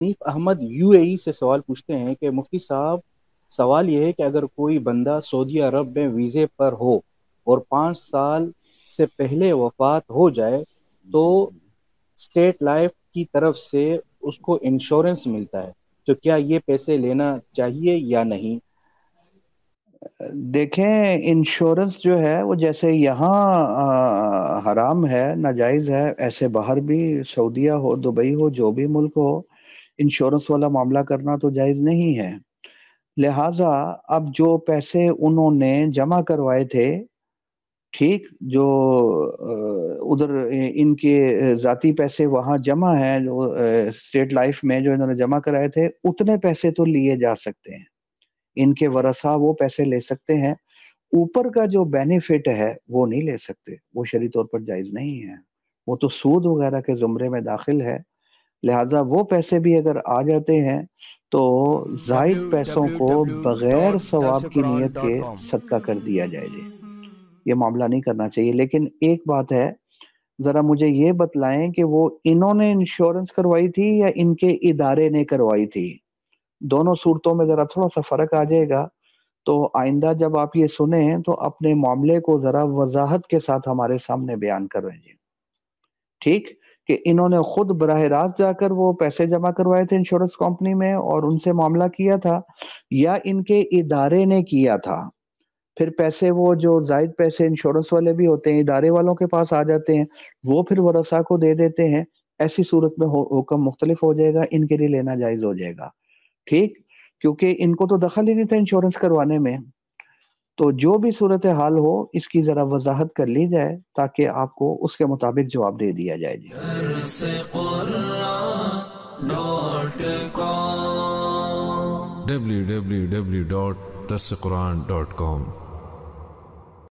Hanif Ahmad you اے ای سے سوال پوچھتے ہیں کہ مفتی صاحب، سوال یہ ہے کہ اگر کوئی بندہ سعودی عرب میں ویزے پر ہو اور 5 سال سے پہلے وفات ہو جائے تو اسٹیٹ لائف کی طرف سے اس کو انشورنس ملتا ہے، تو کیا یہ پیسے لینا چاہیے یا نہیں؟ دیکھیں، انشورنس جو ہے وہ جیسے یہاں حرام ہے، ناجائز ہے، ایسے باہر بھی سعودیہ ہو، دبئی ہو، جو بھی ملک ہو، انشورنس والا معاملہ کرنا تو جائز نہیں ہے۔ لہٰذا اب جو پیسے انہوں نے جمع کروائے تھے، ٹھیک، جو ادھر ان کے ذاتی پیسے وہاں جمع ہیں، جو اسٹیٹ لائف میں جو انہوں نے جمع کرائے تھے، اتنے پیسے تو لیے جا سکتے ہیں، ان کے ورثہ وہ پیسے لے سکتے ہیں۔ اوپر کا جو بینیفٹ ہے وہ نہیں لے سکتے، وہ شرعی طور پر جائز نہیں ہے، وہ تو سود وغیرہ کے زمرے میں داخل ہے۔ لہٰذا وہ پیسے بھی اگر آ جاتے ہیں تو زائد پیسوں کو بغیر ثواب کی نیت کے www.tafsiquran.com صدقہ کر دیا جائے جی، یہ معاملہ نہیں کرنا چاہیے۔ لیکن ایک بات ہے، ذرا مجھے یہ بتلائیں کہ وہ انہوں نے انشورنس کروائی تھی یا ان کے ادارے نے کروائی تھی؟ دونوں صورتوں میں ذرا تھوڑا سا فرق آ جائے گا، تو آئندہ جب آپ یہ سنیں تو اپنے معاملے کو ذرا وضاحت کے ساتھ ہمارے سامنے بیان کریں جی، ٹھیک، کہ انہوں نے خود براہ راست جا کر وہ پیسے جمع کروائے تھے انشورنس کمپنی میں اور ان سے معاملہ کیا تھا، یا ان کے ادارے نے کیا تھا؟ پھر پیسے وہ جو زائد پیسے انشورنس والے بھی ہوتے ہیں، ادارے والوں کے پاس آ جاتے ہیں، وہ پھر ورثاء کو دے دیتے ہیں۔ ایسی صورت میں حکم مختلف ہو جائے گا، ان کے لیے لینا جائز ہو جائے گا، ٹھیک، کیونکہ ان کو تو دخل ہی نہیں تھا انشورنس کروانے میں۔ تو جو بھی صورتحال ہو، اس کی ذرا وضاحت کر لی جائے تاکہ آپ کو اس کے مطابق جواب دے دیا جائے جی۔ www.tafsiquran.com